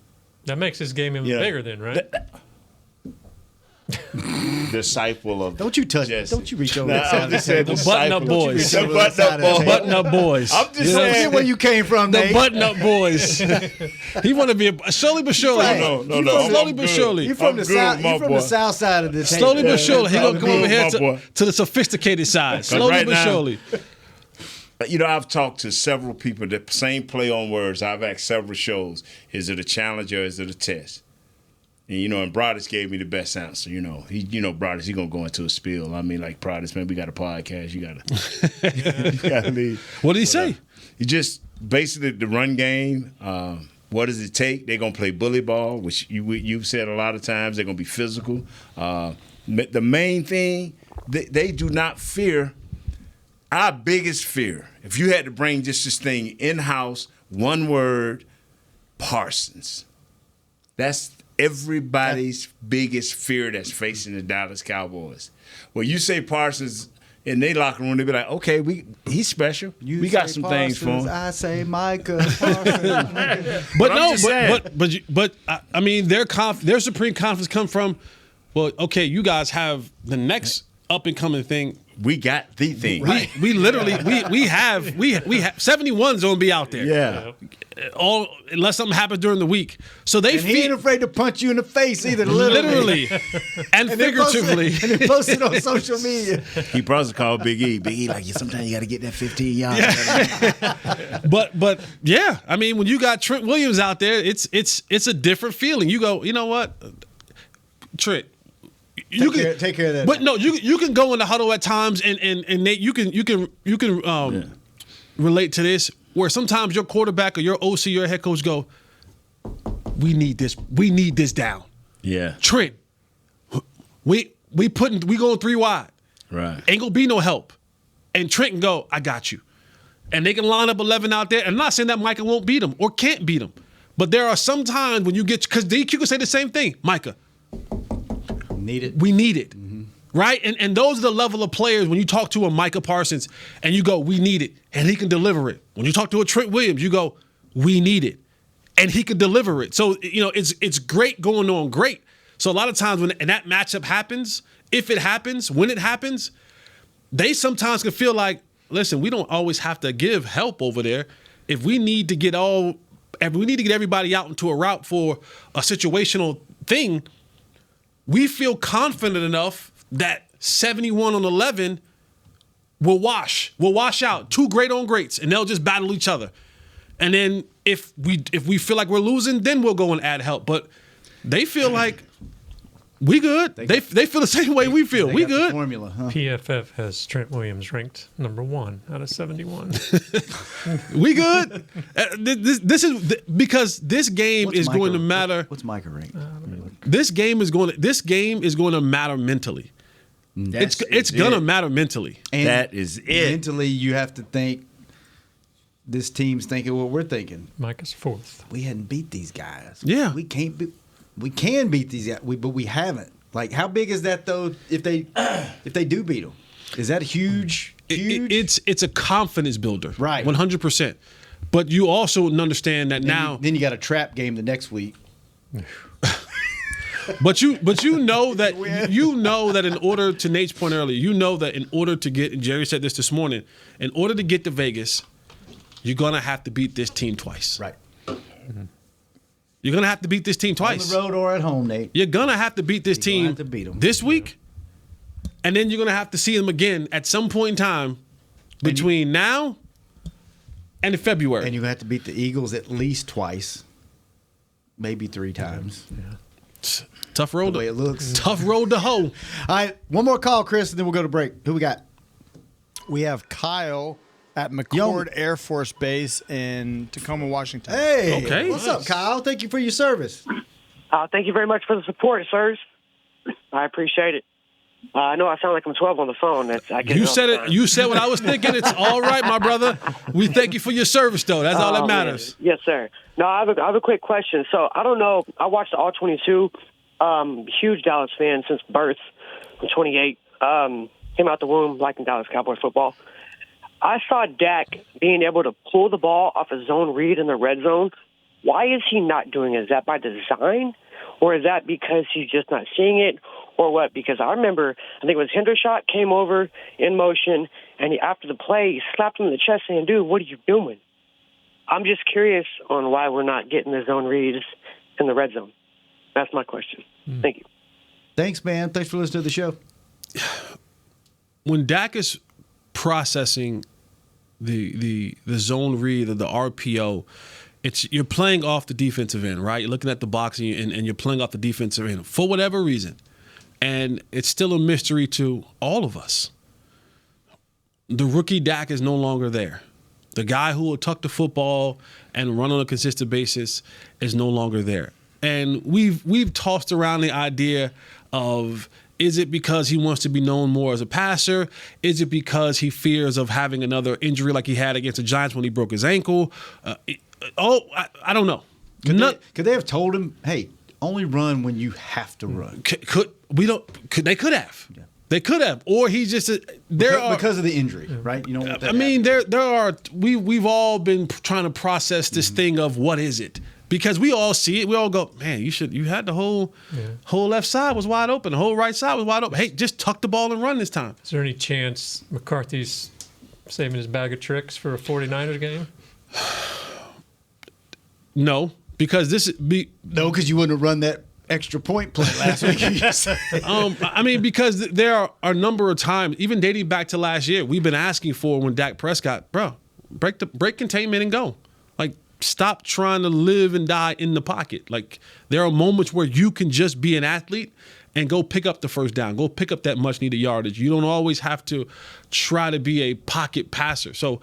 Speaker 7: That makes this game even bigger then, right?
Speaker 8: Disciple of
Speaker 5: Don't you touch it. Don't you reach over
Speaker 6: The button-up boys.
Speaker 8: The
Speaker 6: button-up boys.
Speaker 8: I'm just saying
Speaker 5: where you came from,
Speaker 6: The
Speaker 5: Nate.
Speaker 6: button-up boys. He want to be slowly but surely.
Speaker 8: No.
Speaker 6: Slowly but surely.
Speaker 5: You're from the south. You're from the south side of the table.
Speaker 6: Slowly but surely. He gonna come over here to the sophisticated side. Slowly but surely.
Speaker 8: I've talked to several people that same play on words. I've asked several shows. Is it a challenge or is it a test? And Broadus gave me the best answer. Broadus, he gonna go into a spiel. I mean, like, Broadus, man, we got a podcast. You gotta leave.
Speaker 6: What did he say?
Speaker 8: He just basically the run game. What does it take? They're gonna play bully ball, which you've said a lot of times. They're gonna be physical. The main thing, they do not fear. Our biggest fear, if you had to bring just this thing in house, one word, Parsons. That's everybody's biggest fear that's facing the Dallas Cowboys. Well, you say Parsons in their locker room, they be like, okay, he's special. We got some things for him.
Speaker 5: I say Micah Parsons.
Speaker 6: But I mean, their supreme confidence come from, well, okay, you guys have the next up and coming thing.
Speaker 8: We got the thing.
Speaker 6: We literally we have 71's gonna be out there.
Speaker 8: Yeah.
Speaker 6: All unless something happens during the week. So
Speaker 5: he ain't afraid to punch you in the face either.
Speaker 6: Literally and figuratively.
Speaker 5: And he posted on social media.
Speaker 8: He probably called Big E. Big E like, sometimes you got to get that 15 yards.
Speaker 6: Yeah. But yeah, I mean, when you got Trent Williams out there, it's a different feeling. You go, you know what, Trent.
Speaker 5: Take care of that.
Speaker 6: But no, you can go in the huddle at times, and Nate, you can relate to this. where sometimes your quarterback or your OC, your head coach go, we need this down.
Speaker 8: Yeah.
Speaker 6: Trent, we going 3 wide.
Speaker 8: Right.
Speaker 6: Ain't gonna be no help. And Trent can go, I got you. And they can line up 11 out there. And I'm not saying that Micah won't beat them or can't beat them. But there are some times when you get, because DQ can say the same thing. Micah, we need it. Mm-hmm. Right? And those are the level of players when you talk to a Micah Parsons and you go, we need it. And he can deliver it. When you talk to a Trent Williams, you go, we need it. And he can deliver it. So, it's great going on great. So a lot of times when that matchup happens, if it happens, when it happens, they sometimes can feel like, listen, we don't always have to give help over there. If we need to get everybody out into a route for a situational thing, we feel confident enough that 71 on 11 will wash out 2 great on greats, and they'll just battle each other. And then if we feel like we're losing, then we'll go and add help. But they feel like we good. They feel the same way we feel. We good.
Speaker 5: Formula, huh?
Speaker 7: PFF has Trent Williams ranked number 1 out of 71.
Speaker 6: We good. This is because this game is going to matter.
Speaker 5: What's Micah ranked?
Speaker 6: This game is going to matter mentally. It's gonna matter mentally.
Speaker 5: And
Speaker 8: that is it.
Speaker 5: Mentally, you have to think. This team's thinking what we're thinking.
Speaker 7: Micah's 4th.
Speaker 5: We hadn't beat these guys.
Speaker 6: Yeah,
Speaker 5: we can beat these guys, but we haven't. Like, how big is that though? If they do beat them, is that huge?
Speaker 6: It's a confidence builder,
Speaker 5: right?
Speaker 6: 100%. But you also understand that
Speaker 5: then you got a trap game the next week.
Speaker 6: But you know that in order to Nate's point earlier, that in order to get, and Jerry said this morning, in order to get to Vegas, you're gonna have to beat this team twice.
Speaker 5: Right.
Speaker 6: Mm-hmm. You're gonna have to beat this team twice.
Speaker 5: On the road or at home, Nate.
Speaker 6: You're gonna have to beat this team
Speaker 5: have to beat them
Speaker 6: this week, and then you're gonna have to see them again at some point in time between now and in February.
Speaker 5: And you have to beat the Eagles at least twice, maybe 3 times.
Speaker 6: Yeah. Tough road.
Speaker 5: The way it looks.
Speaker 6: Tough road to hoe.
Speaker 5: All right, one more call, Chris, and then we'll go to break. Who we got?
Speaker 9: We have Kyle at McCord Air Force Base in Tacoma, Washington.
Speaker 5: Hey,
Speaker 6: okay.
Speaker 5: What's up, Kyle? Thank you for your service.
Speaker 2: Thank you very much for the support, sirs. I appreciate it. I know I sound like I'm 12 on the phone.
Speaker 6: You said it. You said what I was thinking. It's all right, my brother. We thank you for your service, though. That's all that matters.
Speaker 2: Man. Yes, sir. No, I have a quick question. So I don't know. I watched the All 22. Huge Dallas fan since birth. I'm 28. Came out the womb liking Dallas Cowboy football. I saw Dak being able to pull the ball off a zone read in the red zone. Why is he not doing it? Is that by design? Or is that because he's just not seeing it? Or what? Because I remember, I think it was Hendershot came over in motion, and after the play, he slapped him in the chest saying, dude, what are you doing? I'm just curious on why we're not getting the zone reads in the red zone. That's my question. Thank you.
Speaker 5: Thanks, man. Thanks for listening to the show.
Speaker 6: When Dak is processing the zone read or the RPO, you're playing off the defensive end, right? You're looking at the box and you're playing off the defensive end for whatever reason. And it's still a mystery to all of us. The rookie Dak is no longer there. The guy who will tuck the football and run on a consistent basis is no longer there. And we've tossed around the idea of, is it because he wants to be known more as a passer? Is it because he fears of having another injury like he had against the Giants when he broke his ankle? I don't know.
Speaker 5: Could they have told him, hey, only run when you have to run?
Speaker 6: They could have. Yeah. They could have, or he's just
Speaker 5: because of the injury, right? You know.
Speaker 6: I mean, we've all been trying to process this thing of what is it, because we all see it. We all go, man, you had the whole left side was wide open, the whole right side was wide open. Hey, just tuck the ball and run this time.
Speaker 7: Is there any chance McCarthy's saving his bag of tricks for a 49ers game?
Speaker 6: No, because
Speaker 5: because you wouldn't have run that extra point play last week.
Speaker 6: I mean, because there are a number of times, even dating back to last year, we've been asking for when Dak Prescott, bro, break containment and go. Like, stop trying to live and die in the pocket. Like, there are moments where you can just be an athlete and go pick up the first down, go pick up that much needed yardage. You don't always have to try to be a pocket passer. So,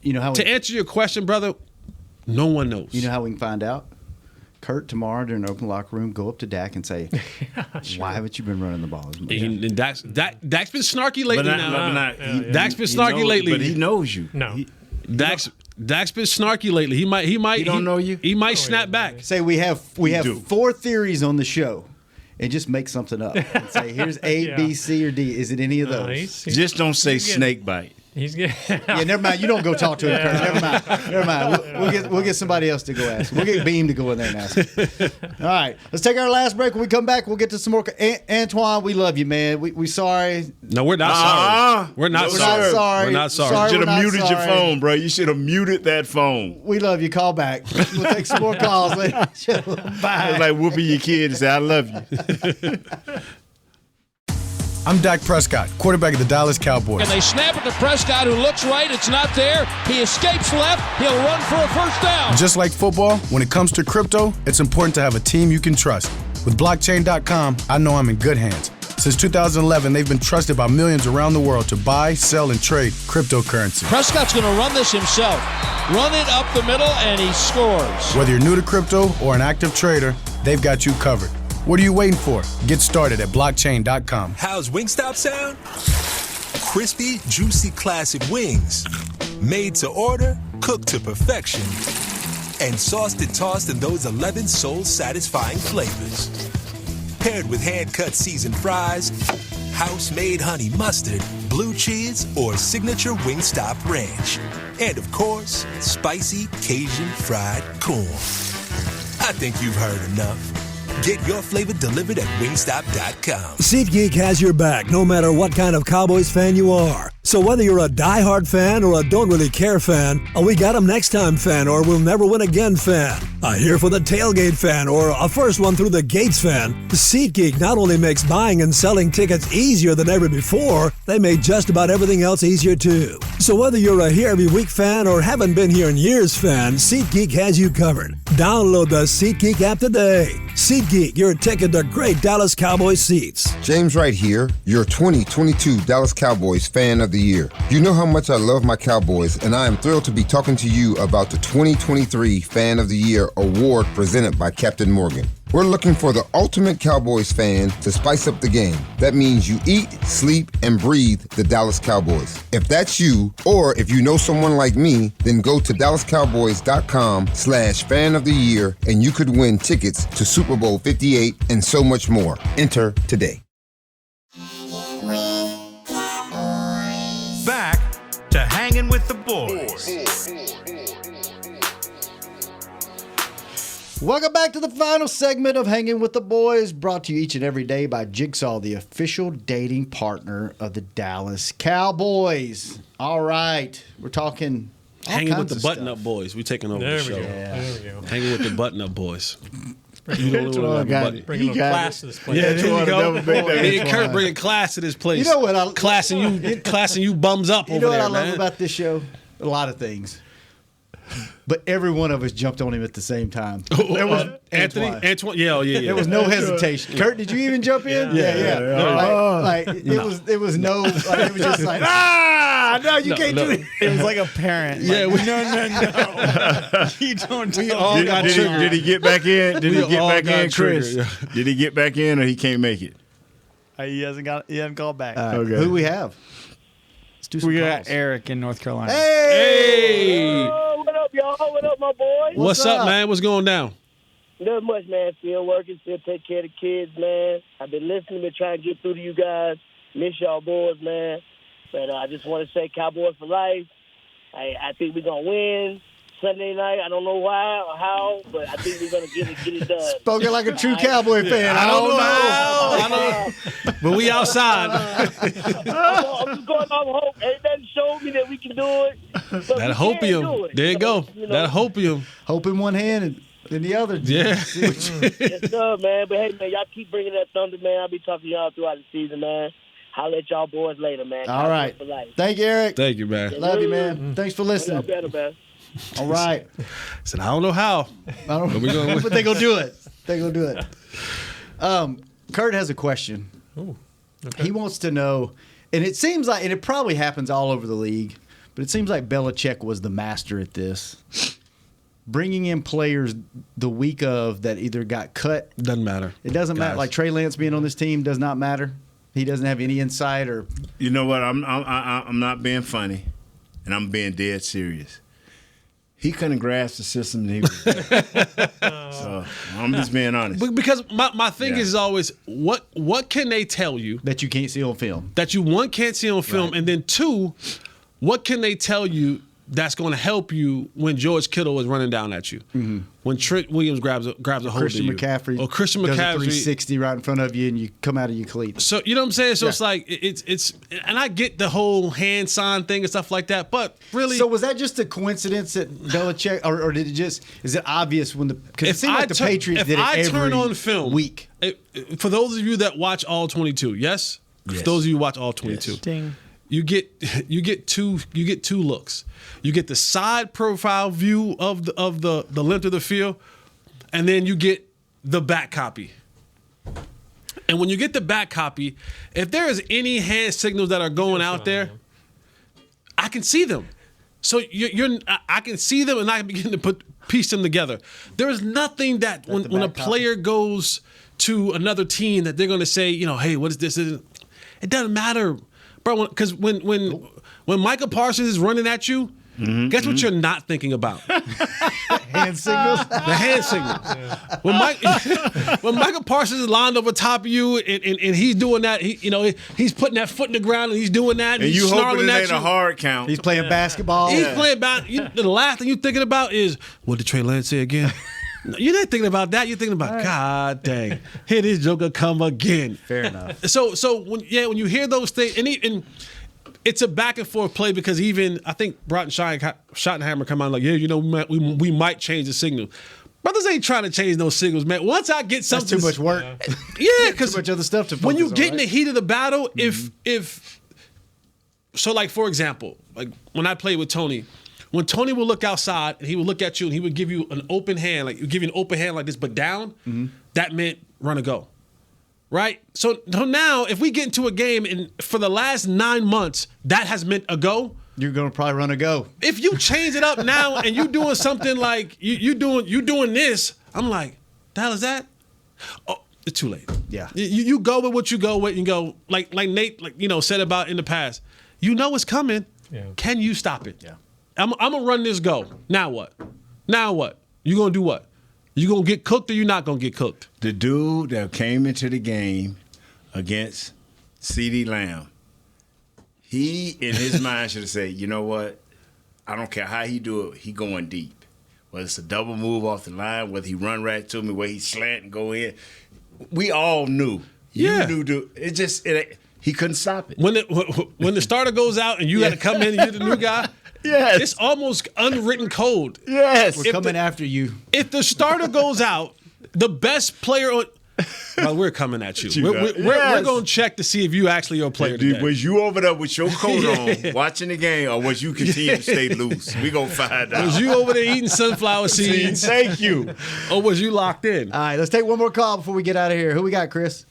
Speaker 6: to answer your question, brother, no one knows.
Speaker 5: You know how we can find out? Kurt, tomorrow during the open locker room, go up to Dak and say, why haven't you been running the ball as much?
Speaker 6: And Dak's been snarky lately Dak's been snarky
Speaker 8: knows,
Speaker 6: lately.
Speaker 8: But he knows you.
Speaker 7: No.
Speaker 6: Dak's been snarky lately. He might.
Speaker 8: He don't know you.
Speaker 6: He might snap back.
Speaker 5: Say we have 4 theories on the show, and just make something up and say here's A, B, C, or D. Is it any of those?
Speaker 8: Just don't say snake bite.
Speaker 7: He's good.
Speaker 5: Yeah, never mind. You don't go talk to him, Kurt. Never mind. We'll get somebody else to go ask. We'll get Beam to go in there and ask him. All right, let's take our last break. When we come back, we'll get to some more. Antoine, we love you, man. We sorry.
Speaker 6: No, we're not sorry. We're not sorry.
Speaker 5: We're not sorry.
Speaker 8: You should have muted your phone, bro. You should have muted that phone.
Speaker 5: We love you. Call back. We'll take some more calls later. Bye.
Speaker 8: It's like whooping your kid and say, I love you.
Speaker 9: I'm Dak Prescott, quarterback of the Dallas Cowboys.
Speaker 4: And they snap it to Prescott, who looks right. It's not there. He escapes left. He'll run for a first down.
Speaker 9: Just like football, when it comes to crypto, it's important to have a team you can trust. With blockchain.com, I know I'm in good hands. Since 2011, they've been trusted by millions around the world to buy, sell, and trade cryptocurrency.
Speaker 4: Prescott's going to run this himself. Run it up the middle, and he scores.
Speaker 9: Whether you're new to crypto or an active trader, they've got you covered. What are you waiting for? Get started at blockchain.com.
Speaker 13: How's Wingstop sound? Crispy, juicy, classic wings. Made to order, cooked to perfection. And sauced and tossed in those 11 soul-satisfying flavors. Paired with hand-cut seasoned fries, house-made honey mustard, blue cheese, or signature Wingstop ranch. And, of course, spicy Cajun fried corn. I think you've heard enough. Get your flavor delivered at wingstop.com.
Speaker 12: SeatGeek has your back no matter what kind of Cowboys fan you are. So whether you're a diehard fan or a don't really care fan, a we got 'em next time fan or we'll never win again fan, a here for the tailgate fan or a first one through the gates fan, SeatGeek not only makes buying and selling tickets easier than ever before, they made just about everything else easier too. So whether you're a here every week fan or haven't been here in years fan, SeatGeek has you covered. Download the SeatGeek app today. SeatGeek, your ticket to great Dallas Cowboys seats.
Speaker 3: James Wright here, your 2022 Dallas Cowboys Fan of the Year. You know how much I love my Cowboys, and I am thrilled to be talking to you about the 2023 Fan of the Year award presented by Captain Morgan. We're looking for the ultimate Cowboys fan to spice up the game. That means you eat, sleep, and breathe the Dallas Cowboys. If that's you, or if you know someone like me, then go to DallasCowboys.com/fan of the year, and you could win tickets to Super Bowl 58 and so much more. Enter today.
Speaker 1: Back to Hanging with the Boys.
Speaker 5: Welcome back to the final segment of Hanging with the Boys, brought to you each and every day by Jigsaw, the official dating partner of the Dallas Cowboys. All right, we're talking
Speaker 6: Hanging with the button-up boys. We taking over the show.
Speaker 7: There we go.
Speaker 6: Hanging with the button-up boys.
Speaker 7: Bringing a little class to this place.
Speaker 6: Yeah, there you go. Me and Kurt bringing class to this place.
Speaker 5: You know what?
Speaker 6: Classing you bums up over there, man.
Speaker 5: You know what I love about this show? A lot of things. But every one of us jumped on him at the same time. There was
Speaker 6: Antoine. Yeah.
Speaker 5: There was no hesitation. Kurt, did you even jump in? Yeah. It was no. Like, it was just like no, you can't do it.
Speaker 9: It was like a parent.
Speaker 6: Yeah,
Speaker 9: no. You don't.
Speaker 6: We all got triggered.
Speaker 8: Did he get back in? Did he get back in, Chris? Did he get back in, or he can't make it?
Speaker 9: He hasn't called back.
Speaker 5: Okay. Who do we have? Let's do some
Speaker 9: We
Speaker 5: calls.
Speaker 9: got Eric in North Carolina.
Speaker 6: Hey!
Speaker 15: What up, y'all? What up, my boy?
Speaker 6: What's up, man? What's going down?
Speaker 15: Nothing much, man. Still working, still take care of the kids, man. I've been listening, been trying to get through to you guys. Miss y'all boys, man. But I just want to say Cowboys for life. I think we're going to win Sunday night. I don't know why or how, but I think we're going to get it done.
Speaker 5: Spoken like a true Cowboy fan. I don't know.
Speaker 6: But we outside.
Speaker 15: I'm just going off hope. Ain't nothing showed me that we can do it.
Speaker 6: That hopium. There you go. That hopium.
Speaker 5: Hope in one hand and in the other.
Speaker 6: Yeah.
Speaker 15: Yes, sir, man. But, hey, man, y'all keep bringing that thunder, man. I'll be talking to y'all throughout the season, man. I'll let y'all boys later, man.
Speaker 5: All right. Thank you, Eric.
Speaker 6: Thank you, man.
Speaker 5: Love you, man. Thanks for listening.
Speaker 15: Better, man.
Speaker 5: All right.
Speaker 6: Said, I don't know how.
Speaker 5: But they're going to do it. They're going to do it. Kurt has a question.
Speaker 7: Ooh, okay.
Speaker 5: He wants to know, and it seems like, and it probably happens all over the league, but it seems like Belichick was the master at this. Bringing in players the week of that either got cut.
Speaker 6: Doesn't matter.
Speaker 5: It doesn't matter. Like Trey Lance being on this team does not matter. He doesn't have any insight or.
Speaker 8: You know what? I'm not being funny, and I'm being dead serious. He couldn't grasp the system. So I'm just being honest.
Speaker 6: Because my thing is always what can they tell you
Speaker 5: that you can't see on film?
Speaker 6: That you can't see on film, right. And then two, what can they tell you that's going to help you when George Kittle is running down at you? Mm-hmm. When Trent Williams grabs a hold
Speaker 5: Christian
Speaker 6: of you.
Speaker 5: McCaffrey.
Speaker 6: Or Christian
Speaker 5: does
Speaker 6: McCaffrey.
Speaker 5: A 360 right in front of you and you come out of your cleats.
Speaker 6: So, you know what I'm saying? So it's like, it's and I get the whole hand sign thing and stuff like that, but really.
Speaker 5: So was that just a coincidence that Belichick, or did it just, is it obvious when because it seemed like the Patriots did it every
Speaker 6: turn on film,
Speaker 5: week?
Speaker 6: For those of you that watch all 22, yes? For those of you who watch all 22.
Speaker 5: Yes. Ding.
Speaker 6: You get two looks. You get the side profile view of the length of the field, and then you get the back copy. And when you get the back copy, if there is any hand signals that are going out there, I can see them. So I can see them, and I can begin to piece them together. There is nothing that when a player goes to another team that they're going to say, hey, what is this? It doesn't matter. Bro, because when Micah Parsons is running at you, guess what you're not thinking about?
Speaker 5: Hand signals?
Speaker 6: The hand signals. Yeah. When Micah Parsons is lined over top of you and he's doing that, he's putting that foot in the ground and he's doing that.
Speaker 8: And you hoping it ain't a hard count.
Speaker 5: He's playing basketball.
Speaker 6: He's playing the last thing you're thinking about is, what did Trey Lance say again? You're not thinking about that. You're thinking about, God dang, here this joker come again.
Speaker 5: Fair enough.
Speaker 6: So when you hear those things, and it's a back and forth play because even I think Broughton Schottenheimer come out like, we might change the signal. Brothers ain't trying to change those signals, man. Once I get something,
Speaker 5: that's too much work.
Speaker 6: Yeah, because
Speaker 5: too much other stuff to focus
Speaker 6: when you
Speaker 5: on,
Speaker 6: get in the heat of the battle, if like for example, like when I played with Tony. When Tony would look outside and he would look at you and he would give you an open hand, like give you an open hand like this, but down, that meant run or go. Right? So now if we get into a game and for the last 9 months, that has meant a go.
Speaker 5: You're gonna probably run a go.
Speaker 6: If you change it up now and you doing something like you doing this, I'm like, the hell is that? Oh, it's too late.
Speaker 5: Yeah.
Speaker 6: You go with what you go with and go like Nate said about in the past. You know it's coming. Yeah. Can you stop it?
Speaker 5: Yeah.
Speaker 6: I'm gonna run this go. Now what? You gonna do what? You gonna get cooked or you not gonna get cooked?
Speaker 8: The dude that came into the game against CeeDee Lamb, he in his mind should have said, you know what? I don't care how he do it. He going deep. Whether it's a double move off the line, whether he run right to me, whether he slant and go in. We all knew.
Speaker 6: Yeah.
Speaker 8: You knew. He couldn't stop it.
Speaker 6: When the starter goes out and you got to come in and you're the new guy.
Speaker 8: Yes.
Speaker 6: It's almost unwritten code.
Speaker 8: Yes.
Speaker 5: We're coming after you.
Speaker 6: If the starter goes out, the best player on well, we're coming at you. We're going to check to see if you actually are a player today.
Speaker 8: Was you over there with your coat on watching the game or was you continue to stay loose? We're going to find out.
Speaker 6: Was you over there eating sunflower seeds?
Speaker 8: Thank you.
Speaker 6: Or was you locked in?
Speaker 5: All right, let's take one more call before we get out of here. Who we got, Chris?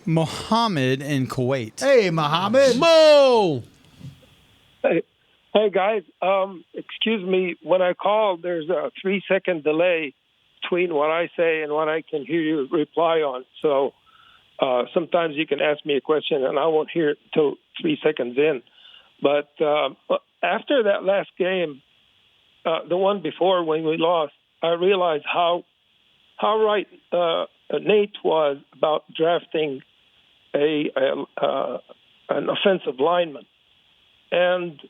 Speaker 16: Mohammed in Kuwait.
Speaker 5: Hey, Mohammed.
Speaker 6: Mo.
Speaker 17: Hey guys, excuse me. When I call, there's a 3-second delay between what I say and what I can hear you reply on. So sometimes you can ask me a question and I won't hear it until 3 seconds in. But after that last game, the one before when we lost, I realized how right Nate was about drafting an offensive lineman. And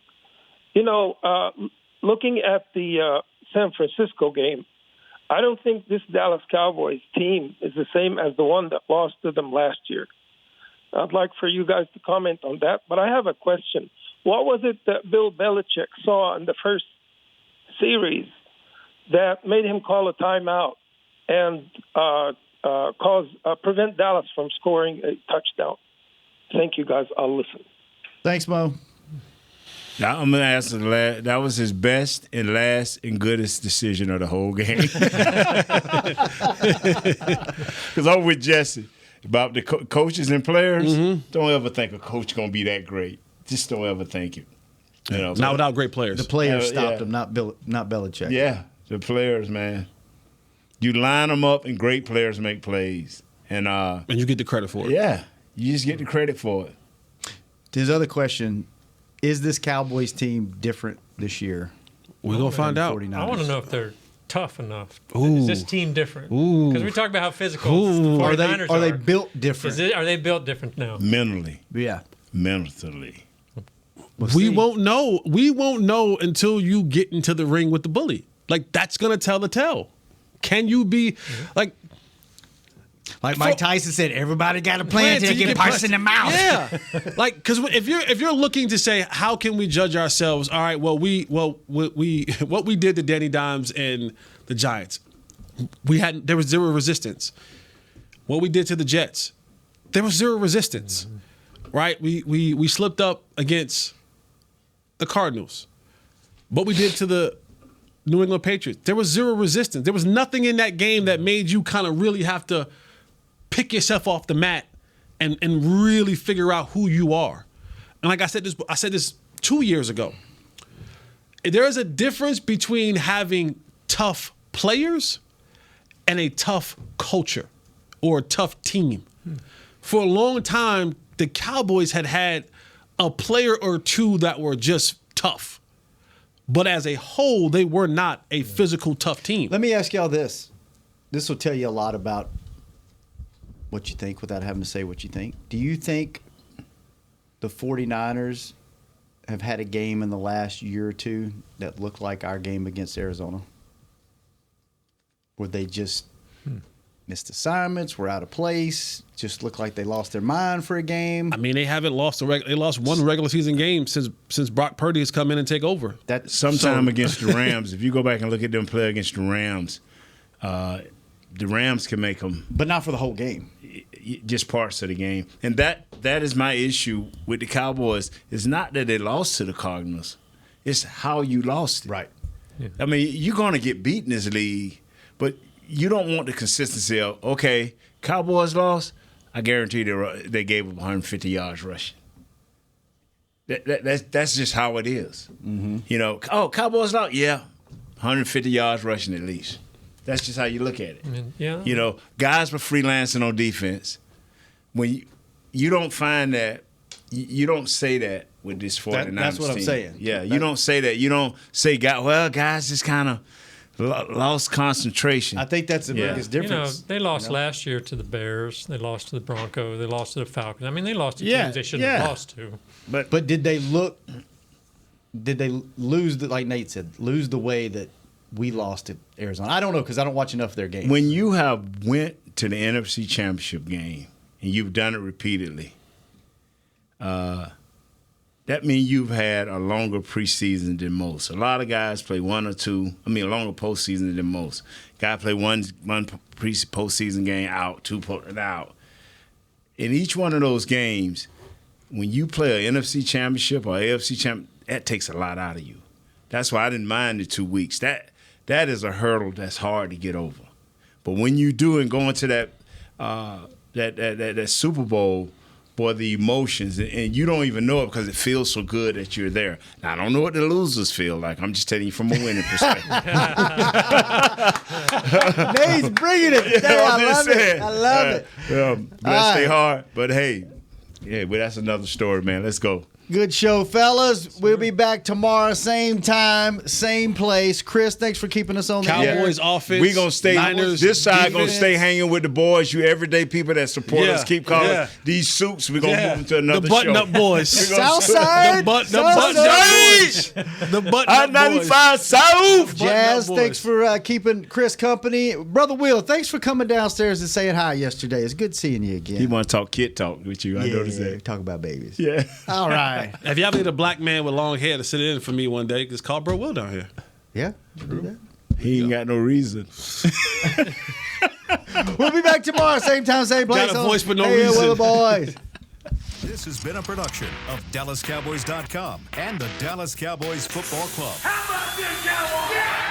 Speaker 17: looking at the San Francisco game, I don't think this Dallas Cowboys team is the same as the one that lost to them last year. I'd like for you guys to comment on that. But I have a question. What was it that Bill Belichick saw in the first series that made him call a timeout and prevent Dallas from scoring a touchdown? Thank you, guys. I'll listen.
Speaker 5: Thanks, Mo.
Speaker 8: Now, I'm gonna answer the last. That was his best and last and goodest decision of the whole game. Because I'm with Jesse about the coaches and players. Don't ever think a coach gonna be that great. Just don't ever think it. You know,
Speaker 6: not without great players.
Speaker 5: The players stopped him, not Belichick.
Speaker 8: Yeah, the players, man. You line them up, and great players make plays, and
Speaker 6: you get the credit for it.
Speaker 8: Yeah, you just get the credit for it.
Speaker 5: His other question: is this Cowboys team different this year?
Speaker 6: We're gonna find out.
Speaker 5: 49ers?
Speaker 7: I want to know if they're tough enough.
Speaker 6: Ooh.
Speaker 7: Is this team different?
Speaker 6: Ooh.
Speaker 7: Because we talk about how physical
Speaker 6: Ooh.
Speaker 7: the
Speaker 5: Are
Speaker 7: 49ers
Speaker 5: they built different?
Speaker 7: Are they built different now?
Speaker 8: Mentally,
Speaker 5: Yeah.
Speaker 8: mentally.
Speaker 6: We won't know. We won't know until you get into the ring with the bully. Like, that's gonna tell the tale. Can you be like
Speaker 5: Mike Tyson said, everybody got a plan until you get punched in the mouth.
Speaker 6: Yeah, like, because if you're looking to say how can we judge ourselves? All right, well we what we did to Danny Dimes and the Giants, there was zero resistance. What we did to the Jets, there was zero resistance. Right? We slipped up against the Cardinals. What we did to the New England Patriots, there was zero resistance. There was nothing in that game that made you kind of really have to pick yourself off the mat and really figure out who you are. And like I said this 2 years ago. There is a difference between having tough players and a tough culture or a tough team. For a long time, the Cowboys had a player or two that were just tough. But as a whole, they were not a physical, tough team.
Speaker 5: Let me ask y'all this. This will tell you a lot about what you think without having to say what you think. Do you think the 49ers have had a game in the last year or two that looked like our game against Arizona? Where they just missed assignments, were out of place, just looked like they lost their mind for a game?
Speaker 6: I mean, they haven't lost they lost one regular season game since Brock Purdy has come in and take over.
Speaker 8: Sometime against the Rams, if you go back and look at them play against the Rams can make them.
Speaker 5: But not for the whole game.
Speaker 8: Just parts of the game. And that is my issue with the Cowboys. It's not that they lost to the Cardinals. It's how you lost it.
Speaker 5: Right.
Speaker 7: Yeah.
Speaker 8: I mean, you're going to get beat in this league, but you don't want the consistency of, okay, Cowboys lost, I guarantee they gave up 150 yards rushing. That's just how it is.
Speaker 5: Mm-hmm.
Speaker 8: You know, Cowboys lost? Yeah, 150 yards rushing at least. That's just how you look at it.
Speaker 7: Yeah.
Speaker 8: You know, guys were freelancing on defense. When you don't find that, you don't say that with this 49ers team.
Speaker 5: That's what I'm saying.
Speaker 8: Yeah, you don't say that. You don't say, guys just kind of lost concentration.
Speaker 5: I think that's the biggest difference.
Speaker 7: They lost last year to the Bears. They lost to the Broncos. They lost to the Falcons. I mean, they lost to teams they shouldn't have lost to.
Speaker 5: But did they lose, like Nate said, lose the way that we lost to Arizona? I don't know because I don't watch enough of their games.
Speaker 8: When you have went to the NFC Championship game and you've done it repeatedly, that means you've had a longer preseason than most. A lot of guys play a longer postseason than most. Guy play one postseason game out, two out. In each one of those games, when you play an NFC Championship or AFC Championship, that takes a lot out of you. That's why I didn't mind the 2 weeks. That is a hurdle that's hard to get over. But when you do and go into that Super Bowl, boy, the emotions, and you don't even know it because it feels so good that you're there. Now, I don't know what the losers feel like. I'm just telling you from a winning perspective.
Speaker 5: Nate's bringing it. I love it.
Speaker 8: Bless their heart. But, hey, that's another story, man. Let's go.
Speaker 5: Good show, fellas. We'll be back tomorrow, same time, same place. Chris, thanks for keeping us on the air.
Speaker 6: Cowboys offense.
Speaker 8: We're going to stay, this side going to stay hanging with the boys. You everyday people that support us. Keep calling these suits. We're going to move them to another show.
Speaker 6: The button-up boys.
Speaker 5: Southside.
Speaker 6: The button-up boys. The button-up boys.
Speaker 8: I-95 South.
Speaker 5: Jazz, thanks for keeping Chris company. Brother Will, thanks for coming downstairs and saying hi yesterday. It's good seeing you again.
Speaker 8: He want to talk kid talk with you. I noticed that.
Speaker 5: Talk about babies.
Speaker 8: Yeah.
Speaker 5: All right.
Speaker 6: If you ever need a black man with long hair to sit in for me one day, just call Bro Will down here.
Speaker 5: Yeah, do that.
Speaker 8: He ain't got no reason.
Speaker 5: We'll be back tomorrow, same time, same place.
Speaker 6: Got a voice for no
Speaker 5: reason.
Speaker 6: reason.
Speaker 5: With the boys.
Speaker 1: This has been a production of DallasCowboys.com and the Dallas Cowboys Football Club.
Speaker 18: How about this, Cowboys? Yeah!